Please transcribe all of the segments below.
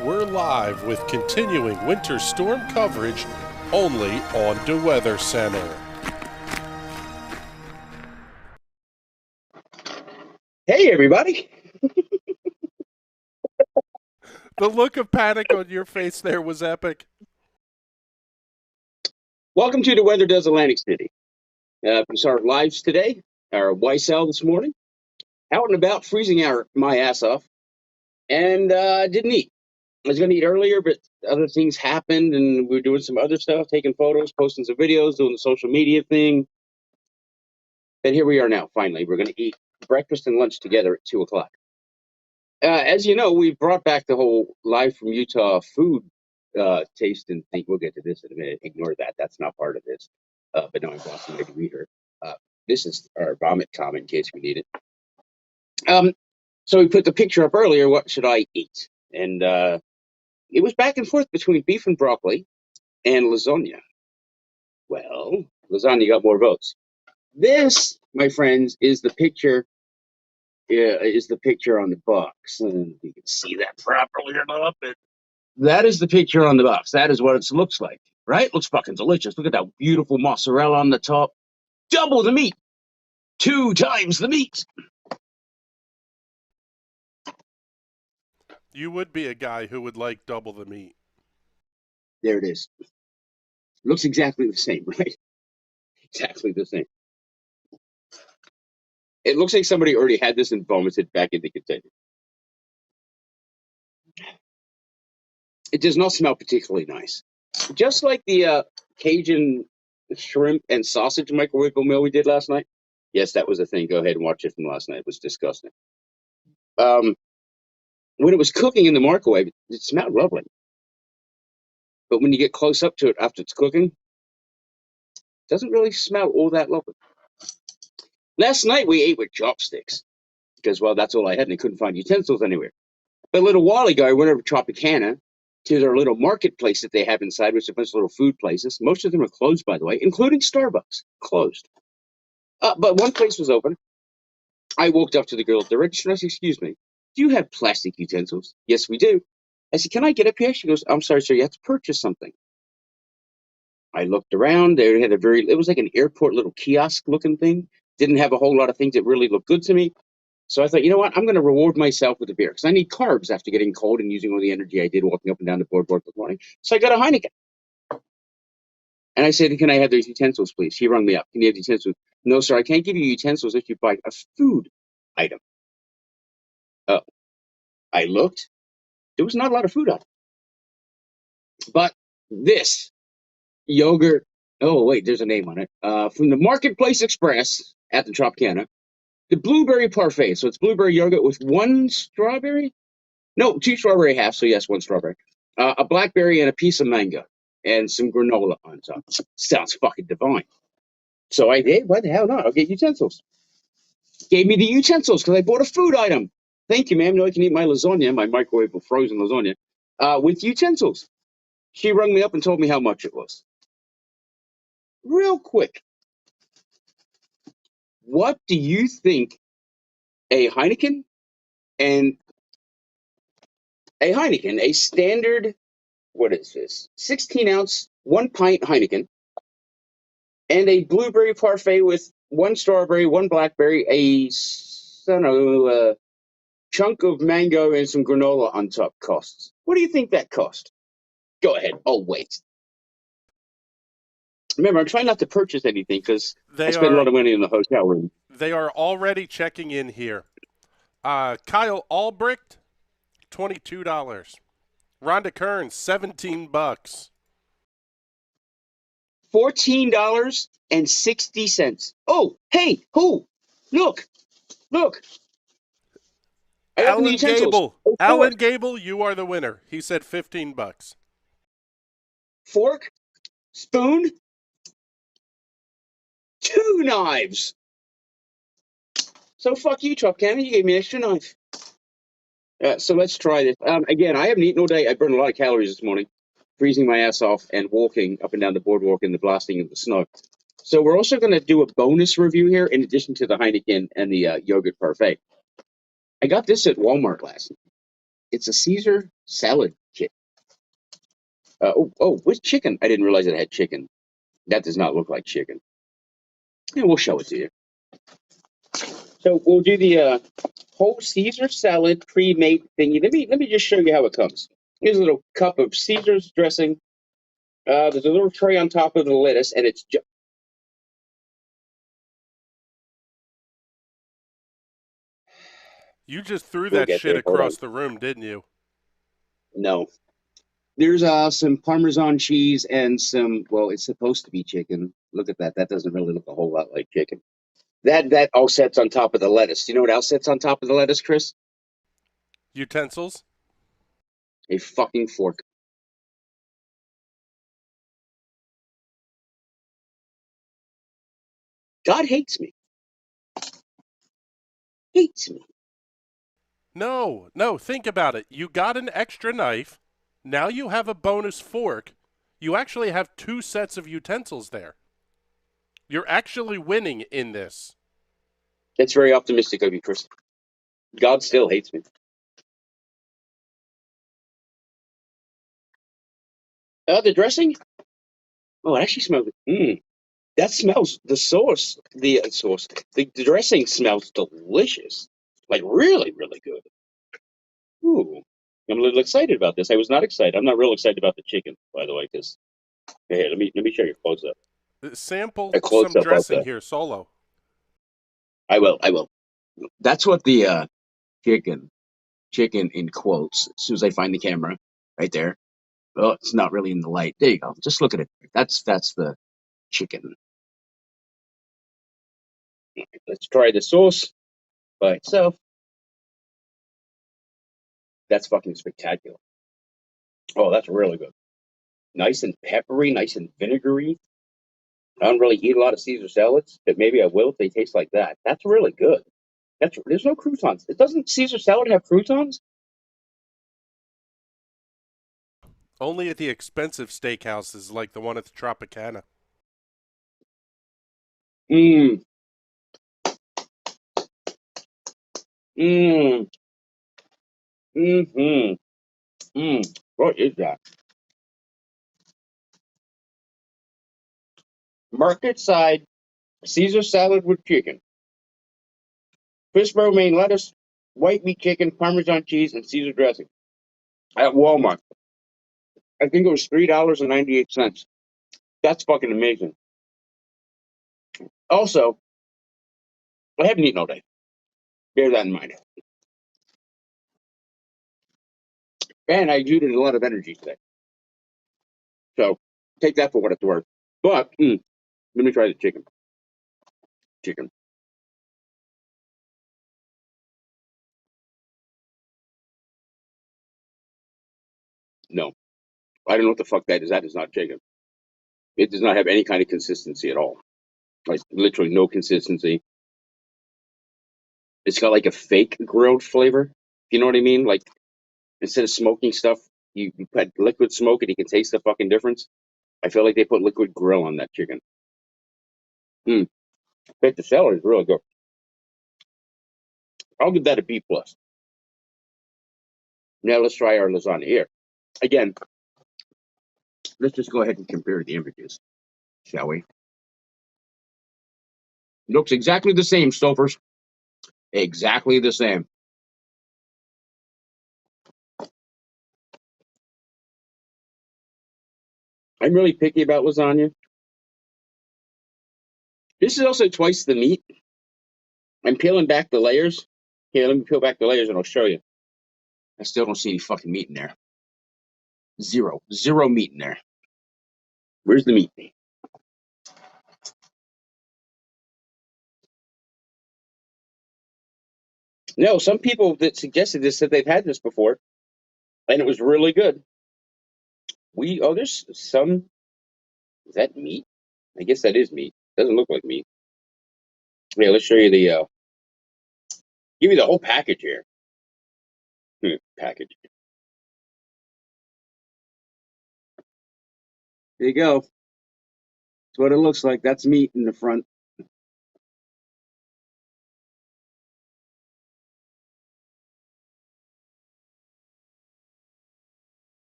We're live with continuing winter storm coverage only on DeWeather Center. Hey, everybody. The look of panic on your face there was epic. Welcome to the Weather Does Atlantic City. We started lives today, our YSL this morning, out and about, freezing my ass off, and didn't eat. I was going to eat earlier, but other things happened, and we were doing some other stuff, taking photos, posting some videos, doing the social media thing. And here we are now, finally. We're going to eat breakfast and lunch together at 2 o'clock. As you know, we brought back the whole live from Utah food taste and think. We'll get to this in a minute. Ignore that. That's not part of this. But no, I brought somebody to read her. This is our vomit comment in case we need it. So we put the picture up earlier. What should I eat? And it was back and forth between beef and broccoli and lasagna. Well, lasagna got more votes. This, my friends, is the picture. Is the picture on the box. And you can see that properly or not, but that is the picture on the box. That is what it looks like, right? Looks fucking delicious. Look at that beautiful mozzarella on the top. Double the meat. 2 times the meat. You would be a guy who would like double the meat. There it is. Looks exactly the same, right? Exactly the same. It looks like somebody already had this and vomited back in the container. It does not smell particularly nice. Just like the Cajun shrimp and sausage microwavable meal we did last night. Yes, that was a thing. Go ahead and watch it from last night. It was disgusting. When it was cooking in the microwave, it smelled lovely. But when you get close up to it after it's cooking, it doesn't really smell all that lovely. Last night we ate with chopsticks because, well, that's all I had and I couldn't find utensils anywhere. But a little while ago, I went over to Tropicana to their little marketplace that they have inside, which is a bunch of little food places. Most of them are closed, by the way, including Starbucks. Closed. But one place was open. I walked up to the girl at the register and I said, "Excuse me, do you have plastic utensils?" "Yes, we do." I said, "Can I get up here?" She goes, "I'm sorry, sir, you have to purchase something." I looked around. They had it was like an airport little kiosk looking thing. Didn't have a whole lot of things that really looked good to me. So I thought, you know what? I'm going to reward myself with a beer because I need carbs after getting cold and using all the energy I did walking up and down the boardwalk this morning. So I got a Heineken. And I said, "Can I have those utensils, please?" She rung me up. "Can you have utensils?" "No, sir, I can't give you utensils if you buy a food item." Oh, I looked. There was not a lot of food on it. But this yogurt, oh, wait, there's a name on it. From the Marketplace Express at the Tropicana, the blueberry parfait. So it's blueberry yogurt with 1 strawberry? No, 2 strawberry halves. So yes, 1 strawberry. A blackberry and a piece of mango and some granola on top. Sounds fucking divine. So I did. Why the hell not? I'll get utensils. Gave me the utensils because I bought a food item. "Thank you, ma'am. No, I can eat my lasagna, my microwavable frozen lasagna, with utensils." She rung me up and told me how much it was. Real quick, what do you think a Heineken and a standard, what is this? 16-ounce, 1 pint Heineken, and a blueberry parfait with 1 strawberry, 1 blackberry, a chunk of mango, and some granola on top costs? What do you think that cost? Go ahead. Oh, wait. Remember, I'm trying not to purchase anything because I spend a lot of money in the hotel room. They are already checking in here. Kyle Albrecht, $22. Rhonda Kearns, $17. $14.60. Oh, hey, who? Look. I opened the utensils. Gable. Alan Gable, you are the winner. He said $15. Fork, spoon, 2 knives. So fuck you, Tropicana. You gave me an extra knife. So let's try this. Again, I haven't eaten all day. I burned a lot of calories this morning, freezing my ass off and walking up and down the boardwalk in the blasting of the snow. So we're also going to do a bonus review here, in addition to the Heineken and the yogurt parfait. I got this at Walmart last night. It's a Caesar salad kit. With chicken. I didn't realize it had chicken. That does not look like chicken. Yeah, we'll show it to you. So we'll do the whole Caesar salad pre-made thingy. Let me just show you how it comes. Here's a little cup of Caesar's dressing. There's a little tray on top of the lettuce, and it's You just threw we'll that get shit there. Hold on. across the room, didn't you? No. There's some Parmesan cheese and some, well, it's supposed to be chicken. Look at that. That doesn't really look a whole lot like chicken. That all sits on top of the lettuce. Do you know what else sits on top of the lettuce, Chris? Utensils? A fucking fork. God hates me. Hates me. No, think about it. You got an extra knife. Now you have a bonus fork. You actually have 2 sets of utensils there. You're actually winning in this. That's very optimistic of you, Chris. God still hates me. The dressing? Oh, it actually smells. That smells. The sauce. The dressing smells delicious. Like really, really good. Ooh, I'm a little excited about this. I was not excited. I'm not real excited about the chicken, by the way. Because here, let me show you a close up. Sample A close some up of dressing the. here, solo. I will. I will. That's what the chicken in quotes. As soon as I find the camera, right there. Oh, it's not really in the light. There you go. Just look at it. That's the chicken. Let's try the sauce by itself. That's fucking spectacular. Oh, that's really good. Nice and peppery, nice and vinegary. I don't really eat a lot of Caesar salads, but maybe I will if they taste like that. That's really good. There's no croutons. It doesn't Caesar salad have croutons? Only at the expensive steakhouses like the one at the Tropicana. Mmm. Mmm. Mm-hmm. Mmm. What is that? Market side Caesar salad with chicken. Crisp romaine lettuce, white meat chicken, Parmesan cheese, and Caesar dressing. At Walmart. I think it was $3.98. That's fucking amazing. Also, I haven't eaten all day. Bear that in mind. And I exuded a lot of energy today. So take that for what it's worth. But let me try the chicken. Chicken. No. I don't know what the fuck that is. That is not chicken. It does not have any kind of consistency at all. Like literally no consistency. It's got like a fake grilled flavor. You know what I mean? Like instead of smoking stuff, you put liquid smoke and you can taste the fucking difference. I feel like they put liquid grill on that chicken. But the celery is really good. I'll give that a B plus. Now let's try our lasagna here. Again, let's just go ahead and compare the images, shall we? Looks exactly the same, Stofers. Exactly the same. I'm really picky about lasagna. This is also twice the meat. I'm peeling back the layers. Here, let me peel back the layers and I'll show you. I still don't see any fucking meat in there. Zero. Zero meat in there. Where's the meat? No, some people that suggested this said they've had this before and it was really good. There's some. Is that meat? I guess that is meat. Doesn't look like meat. Yeah, let's show you the Give me the whole package here. Package. There you go. That's what it looks like. That's meat in the front.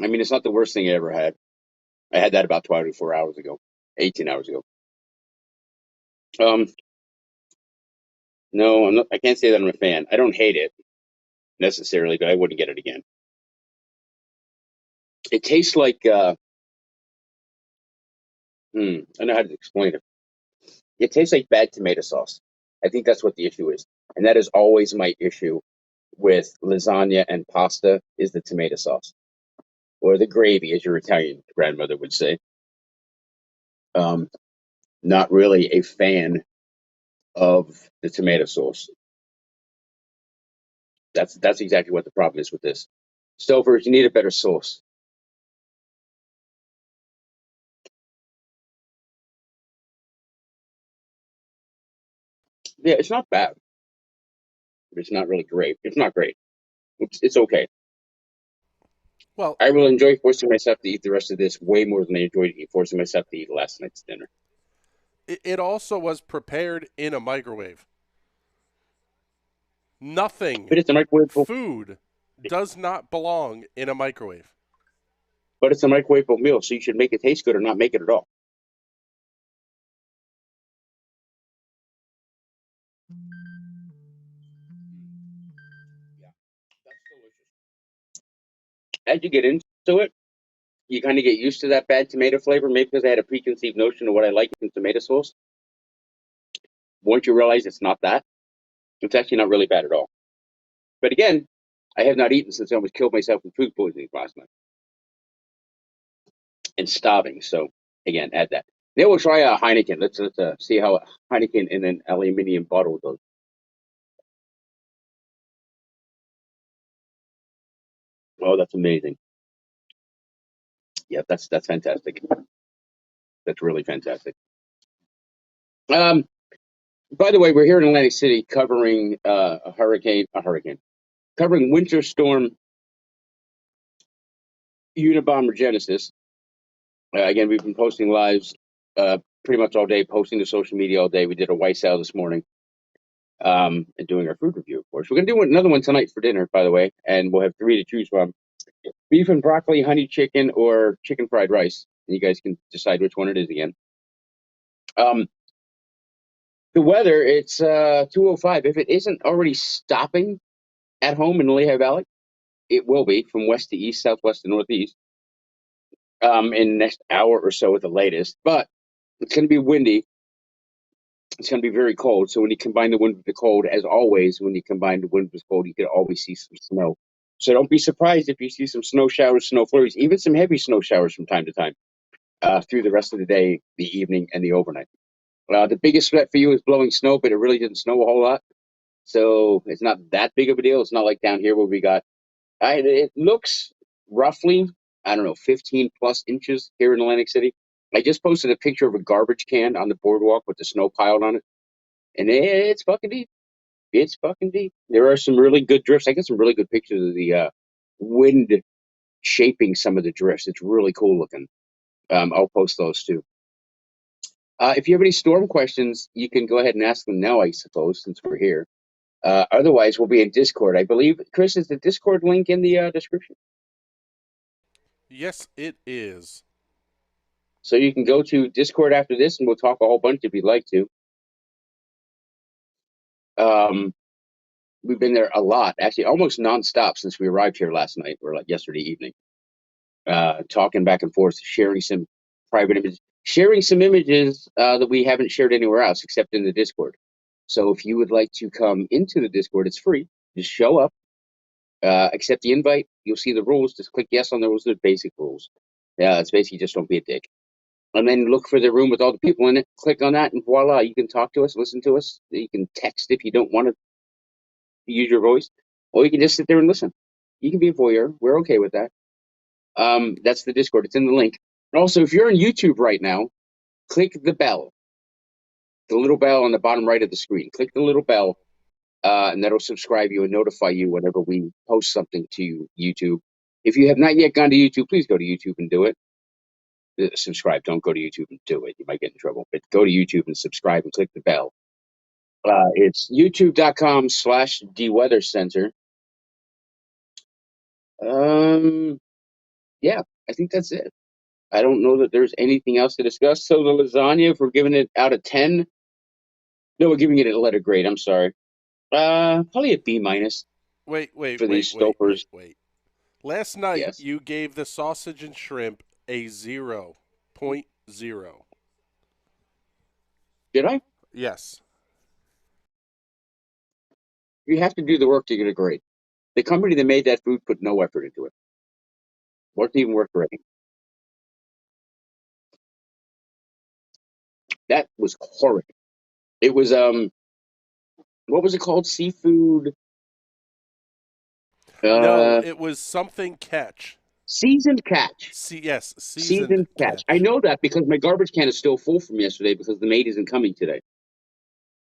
I mean, it's not the worst thing I ever had. I had that about 24 hours ago, 18 hours ago. Um, no, I can't say that I'm a fan. I don't hate it necessarily, but I wouldn't get it again. It tastes like, I don't know how to explain it. It tastes like bad tomato sauce. I think that's what the issue is. And that is always my issue with lasagna and pasta is the tomato sauce or the gravy, as your Italian grandmother would say. Um, Not really a fan of the tomato sauce. That's exactly what the problem is with this. Stovers, you need a better sauce. Yeah, it's not bad. But it's not really great. It's not great. It's okay. Well, I will enjoy forcing myself to eat the rest of this way more than I enjoyed forcing myself to eat last night's dinner. it also was prepared in a microwave. Nothing, But it's a microwavable. food, does not belong in a microwave. But it's a microwavable meal, so you should make it taste good or not make it at all. Yeah, that's delicious. As you get into it, you kind of get used to that bad tomato flavor, maybe because I had a preconceived notion of what I like in tomato sauce. Once you realize it's not that, it's actually not really bad at all. But again, I have not eaten since I almost killed myself with food poisoning last night and starving. So again, add that. Then we'll try a Heineken. Let's see how Heineken in an aluminium bottle goes. Oh, that's amazing. Yeah, that's fantastic. That's really fantastic. Um, by the way, we're here in Atlantic City covering covering Winter Storm Unabomber Genesis. Again, we've been posting lives pretty much all day, posting to social media all day. We did a white sale this morning, and doing our food review, of course. We're going to do another one tonight for dinner, by the way, and we'll have three to choose from: beef and broccoli, honey chicken, or chicken fried rice. And you guys can decide which one it is again. Um, the weather, it's 2:05. If it isn't already stopping at home in the Lehigh Valley, it will be from west to east, southwest to northeast in the next hour or so at the latest. But it's going to be windy. It's going to be very cold. So when you combine the wind with the cold, as always, when you combine the wind with the cold, you can always see some snow. So don't be surprised if you see some snow showers, snow flurries, even some heavy snow showers from time to time through the rest of the day, the evening, and the overnight. The biggest threat for you is blowing snow, but it really didn't snow a whole lot. So it's not that big of a deal. It's not like down here where we got, it looks roughly, I don't know, 15 plus inches here in Atlantic City. I just posted a picture of a garbage can on the boardwalk with the snow piled on it. And it's fucking deep. It's fucking deep. There are some really good drifts. I got some really good pictures of the wind shaping some of the drifts. It's really cool looking. I'll post those too. If you have any storm questions, you can go ahead and ask them now, I suppose, since we're here. Otherwise, we'll be in Discord. I believe, Chris, is the Discord link in the description? Yes, it is. So you can go to Discord after this and we'll talk a whole bunch if you'd like to. Um, we've been there a lot, actually, almost nonstop since we arrived here last night or like yesterday evening. Talking back and forth, sharing some private images, sharing some images that we haven't shared anywhere else except in the Discord. So if you would like to come into the Discord, it's free. Just show up, accept the invite. You'll see the rules. Just click yes on those. Are the basic rules. Yeah, it's basically just don't be a dick. And then look for the room with all the people in it. Click on that, and voila, you can talk to us, listen to us. You can text if you don't want to use your voice, or you can just sit there and listen. You can be a voyeur. We're okay with that. That's the Discord. It's in the link. Also, if you're on YouTube right now, click the bell. The little bell on the bottom right of the screen. Click the little bell, and that'll subscribe you and notify you whenever we post something to YouTube. If you have not yet gone to YouTube, please go to YouTube and do it. Subscribe. Don't go to YouTube and do it. You might get in trouble. But go to YouTube and subscribe and click the bell. It's youtube.com/DeWeather Center. Yeah, I think that's it. I don't know that there's anything else to discuss. So the lasagna, if we're giving it out of 10, no, we're giving it a letter grade. I'm sorry. Probably a B minus Wait, wait, for these wait, wait, Stouffer's. wait, wait. Last night Yes. you gave the sausage and shrimp a 0.0. Did I? Yes. You have to do the work to get a grade. The company that made that food put no effort into it. Wasn't even worth grading. That was horrid. It was what was it called? Seafood. No, Uh, it was something catch. Seasoned catch. Yes, seasoned Seasoned catch. I catch. know that because my garbage can is still full from yesterday because the maid isn't coming today.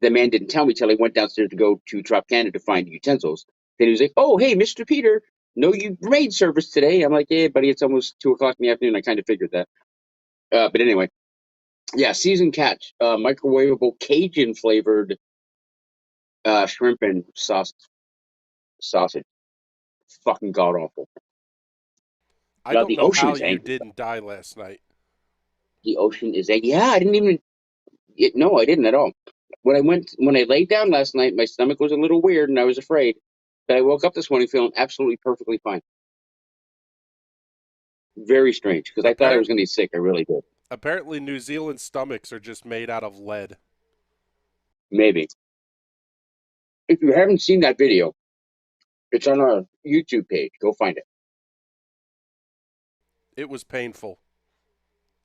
The man didn't tell me till I went downstairs to go to Tropicana to find utensils. Then he was like, "Oh, hey, Mr. Peter, no, you maid service today." I'm like, "Yeah, buddy, it's almost 2 o'clock in the afternoon." I kind of figured that. But anyway, yeah, seasoned catch, microwavable Cajun flavored shrimp and sausage. Fucking god awful. I don't The know ocean how is you angry. didn't die last night. The ocean is angry. Yeah, I didn't even. No, I didn't at all. When I laid down last night, my stomach was a little weird and I was afraid. But I woke up this morning feeling absolutely perfectly fine. Very strange because I thought I was Apparent, going to be sick. I really did. apparently, New Zealand stomachs are just made out of lead. Maybe. If you haven't seen that video, it's on our YouTube page. Go find it. It was painful.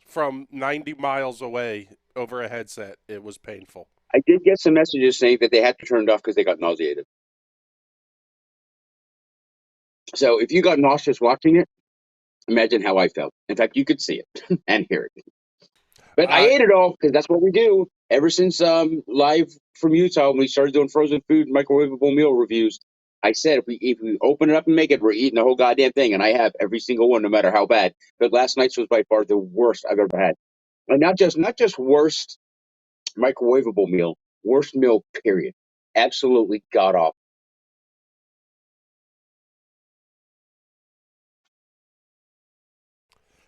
From 90 miles away over a headset, it was painful. I did get some messages saying that they had to turn it off because they got nauseated. So if you got nauseous watching it, imagine how I felt. In fact, you could see it and hear it. But I Uh, ate it all because that's what we do. Ever since live from Utah, when we started doing frozen food microwavable meal reviews, I said if we open it up and make it, we're eating the whole goddamn thing, and I have every single one, no matter how bad. But last night's was by far the worst I've ever had, and not just worst microwavable meal, worst meal period. Absolutely god awful.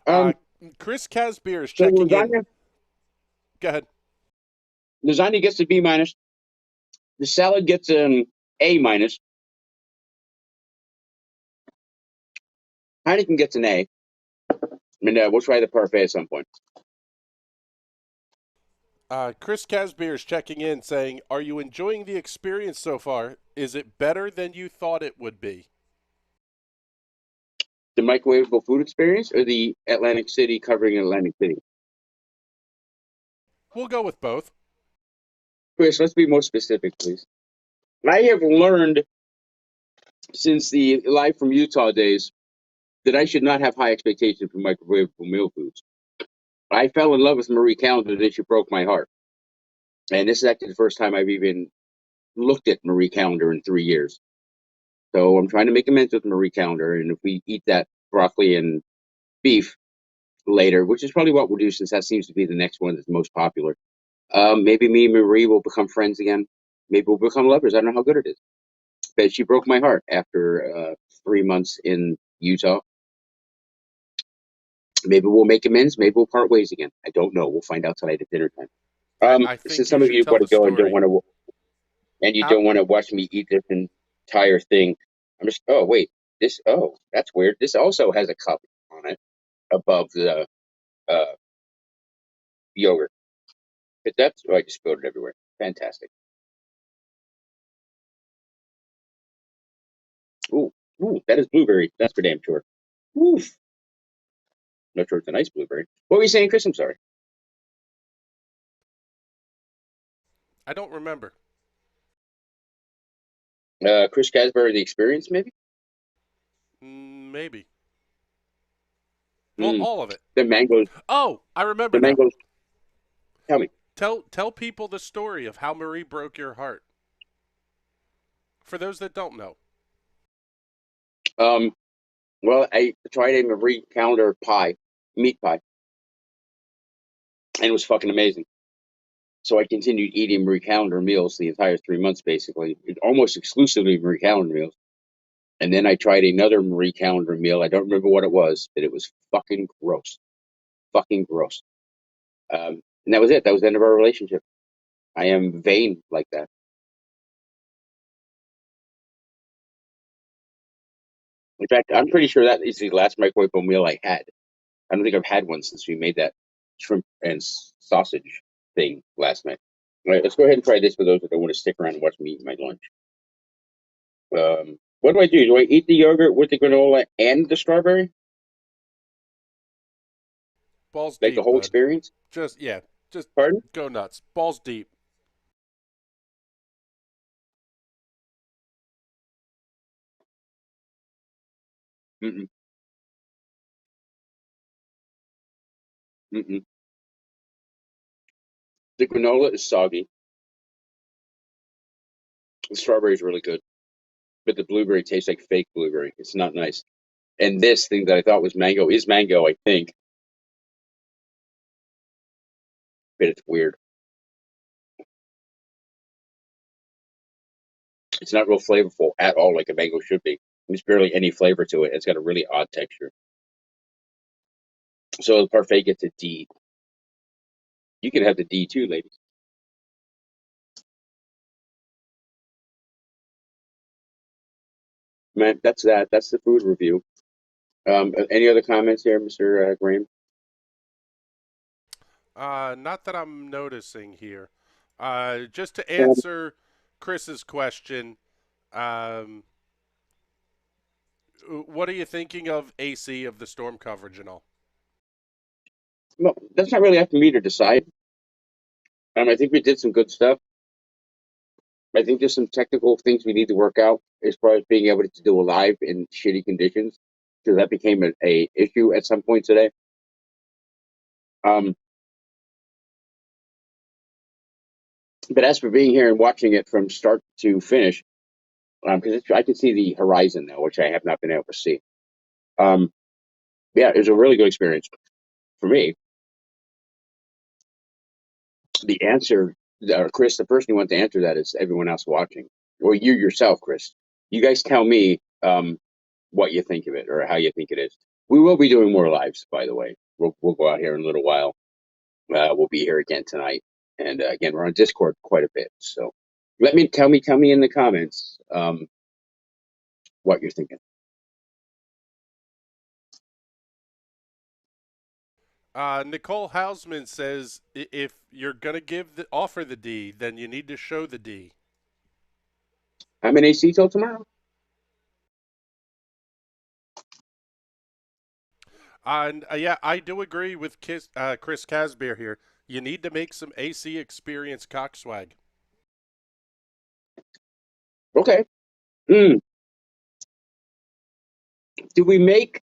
uh, Um, Chris Casbeer is so checking in. lasagna, Go ahead. lasagna gets a B minus. The salad gets an A minus. Heineken gets an A. And we'll try the parfait at some point. Chris Casbeer is checking in saying, "Are you enjoying the experience so far? Is it better than you thought it would be?" The microwavable food experience or the Atlantic City covering Atlantic City? We'll go with both. Chris, let's be more specific, please. I have learned since the live from Utah days that I should not have high expectations for microwavable meal foods. I fell in love with Marie Callender, and she broke my heart. And this is actually the first time I've even looked at Marie Callender in 3 years. So I'm trying to make amends with Marie Callender. And if we eat that broccoli and beef later, which is probably what we'll do since that seems to be the next one that's most popular, maybe me and Marie will become friends again. Maybe we'll become lovers. I don't know how good it is. But she broke my heart after 3 months in Utah. Maybe we'll make amends. Maybe we'll part ways again. I don't know. We'll find out tonight at dinner time. I Since think you some of should you tell want the to go and don't story. want to, and you How don't want to watch me eat this entire thing, I'm just. Oh wait, this. Oh, that's weird. This also has a cup on it above the uh, yogurt. But that's. Oh, I just spilled it everywhere. Fantastic. Ooh, ooh, that is blueberry. That's for damn sure. Oof. Not sure it's a nice blueberry. What were you saying, Chris? I'm sorry. I don't remember. Chris Casberry, the experience, maybe. Maybe. Well, Mm. all of it. The mangoes. Oh, I The remember now. mangoes. Tell me. Tell people the story of how Marie broke your heart. For those that don't know. Um, well, I tried a Marie Calendar pie, meat pie, and it was fucking amazing. So I continued eating Marie Calendar meals the entire 3 months, basically, almost exclusively Marie Calendar meals. And then I tried another Marie Calendar meal. I don't remember what it was, but it was fucking gross. Fucking gross. And that was it. That was the end of our relationship. I am vain like that. In fact, I'm pretty sure that is the last microwavable meal I had. I don't think I've had one since we made that shrimp and sausage thing last night. All right, let's go ahead and try this for those that don't want to stick around and watch me eat my lunch. What do I do? Do I eat the yogurt with the granola and the strawberry? Balls Like the deep, whole bud. experience? Just Pardon? go nuts. Balls deep. Mm-mm, mm-mm. The granola is soggy. The strawberry is really good, but the blueberry tastes like fake blueberry. It's not nice. And this thing that I thought was mango is mango, I think, but it's weird. It's not real flavorful at all, like a mango should be. There's barely any flavor to it. It's got a really odd texture. So the parfait gets a D. You can have the D too, ladies. Man, that's that. That's the food review. Any other comments here, Mr. Graham? Not that I'm noticing here. Just to Um, answer Chris's question, um, what are you thinking of AC of the storm coverage and all? well, that's not really up to me to decide. I think we did some good stuff. I think there's some technical things we need to work out as far as being able to do a live in shitty conditions, because that became a issue at some point today. Um, but as for being here and watching it from start to finish, because I can see the horizon now, which I have not been able to see. Um, yeah, it was a really good experience for me. The answer, or Chris, the person who wants to answer that is everyone else watching, or you yourself, Chris. You guys tell me what you think of it or how you think it is. We will be doing more lives, by the way. We'll go out here in a little while. We'll be here again tonight, and again, we're on Discord quite a bit. So tell me in the comments what you're thinking. Nicole Hausman says if you're gonna offer the D, then you need to show the D. I'm in AC till tomorrow. And yeah, I do agree with Chris Casbeer here. You need to make some AC experience cockswag. Okay. Mm. Do we make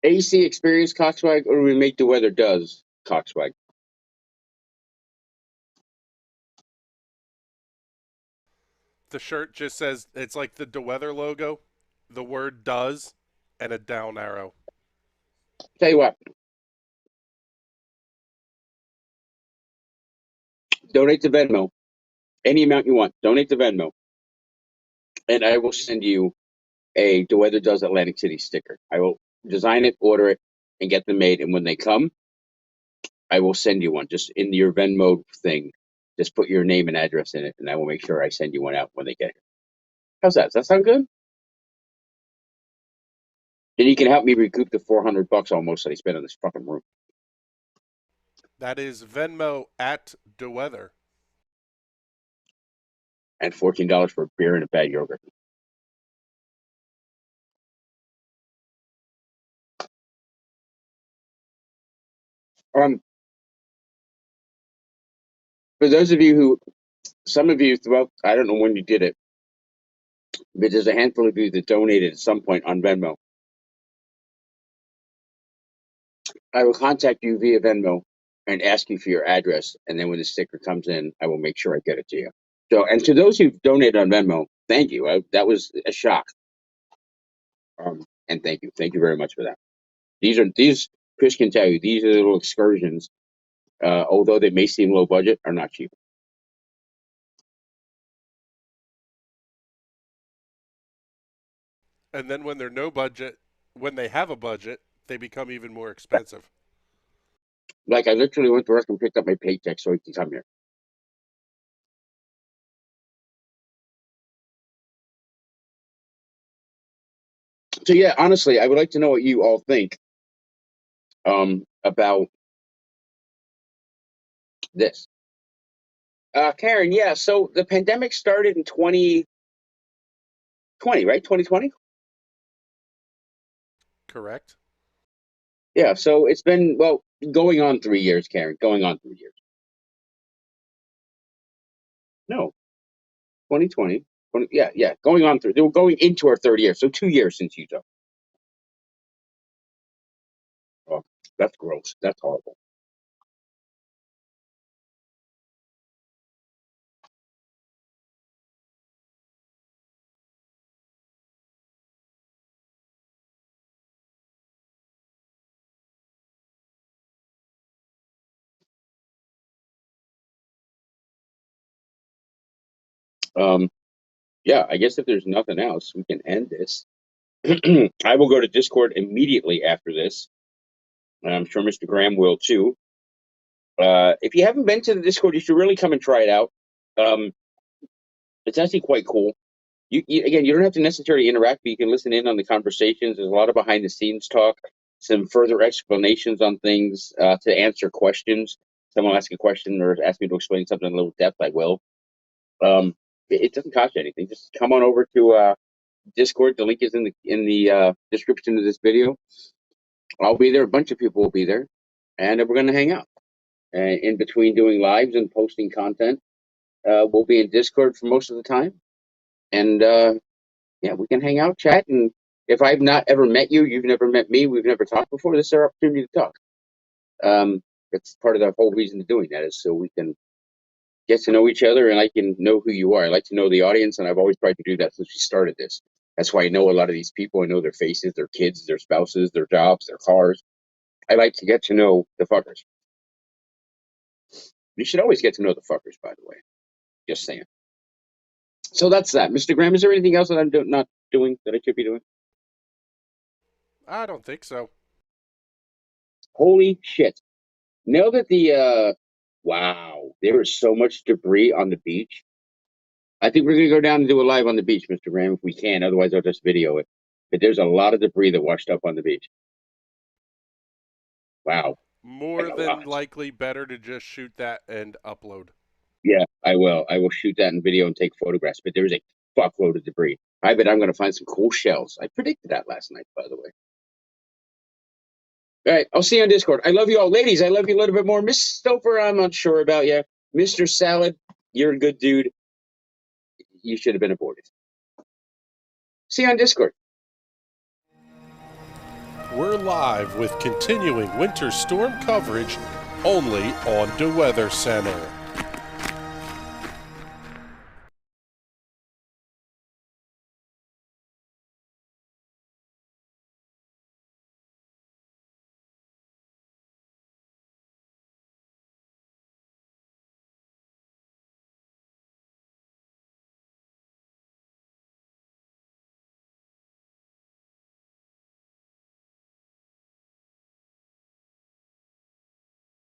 AC experience cockswag or do we make DeWeather does cockswag? The shirt just says it's like the DeWeather logo, the word does, and a down arrow. Tell you what, donate to Venmo. Any amount you want. Donate to Venmo. And I will send you a DeWeather Does Atlantic City sticker. I will design it, order it, and get them made. And when they come, I will send you one. Just in your Venmo thing, just put your name and address in it, and I will make sure I send you one out when they get here. How's that? Does that sound good? And you can help me recoup the $400 almost that I spent on this fucking room. That is Venmo at DeWeather. And $14 for a beer and a bad yogurt. Um, for those of you who, some of you throughout, I don't know when you did it, but there's a handful of you that donated at some point on Venmo. I will contact you via Venmo and ask you for your address. And then when the sticker comes in, I will make sure I get it to you. So, and to those who've donated on Venmo, thank you. That was a shock. And thank you. Thank you very much for that. These, Chris can tell you, these are little excursions, although they may seem low budget, are not cheap. And then when they're no budget, when they have a budget, they become even more expensive. Like, I literally went to work and picked up my paycheck so he can come here. So yeah, honestly, I would like to know what you all think about this. Karen, yeah, so the pandemic started in 2020, right? 2020? Correct? Yeah, so it's been, well, going on 3 years, Karen, going on 3 years. No, 2020. Yeah, going on through. They were going into our third year, so 2 years since Utah. Oh, that's gross. That's horrible. Um, yeah, I guess if there's nothing else, we can end this. I will go to Discord immediately after this, and I'm sure Mr. Graham will too. If you haven't been to the Discord, you should really come and try it out. Um, it's actually quite cool. Again, you don't have to necessarily interact, but you can listen in on the conversations. There's a lot of behind the scenes talk, some further explanations on things to answer questions. Someone ask a question or ask me to explain something in a little depth, I will. It doesn't cost you anything. Just come on over to Discord. The link is in the description of this video. I'll be there. A bunch of people will be there, and we're going to hang out. In between doing lives and posting content, we'll be in Discord for most of the time, and yeah, we can hang out, chat, and if I've not ever met you, you've never met me, we've never talked before, this is our opportunity to talk. It's part of the whole reason of doing that is so we can get to know each other and I can know who you are. I like to know the audience, and I've always tried to do that since we started this. That's why I know a lot of these people. I know their faces, their kids, their spouses, their jobs, their cars. I like to get to know the fuckers. You should always get to know the fuckers, by the way. Just saying. So that's that. Mr. Graham, is there anything else that I'm not doing that I should be doing? I don't think so. Holy shit. Now that wow, there is so much debris on the beach. I think we're going to go down and do a live on the beach, Mr. Graham, if we can. Otherwise, I'll just video it. But there's a lot of debris that washed up on the beach. Wow. More Like a than lot. likely better to just shoot that and upload. Yeah, I will. I will shoot that in video and take photographs. But there's a fuckload of debris. I bet I'm going to find some cool shells. I predicted that last night, by the way. All right, I'll see you on Discord. I love you all. Ladies, I love you a little bit more. Miss Stouffer, I'm not sure about you. Mr. Salad, you're a good dude. You should have been aborted. See you on Discord. We're live with continuing winter storm coverage only on DeWeather Center.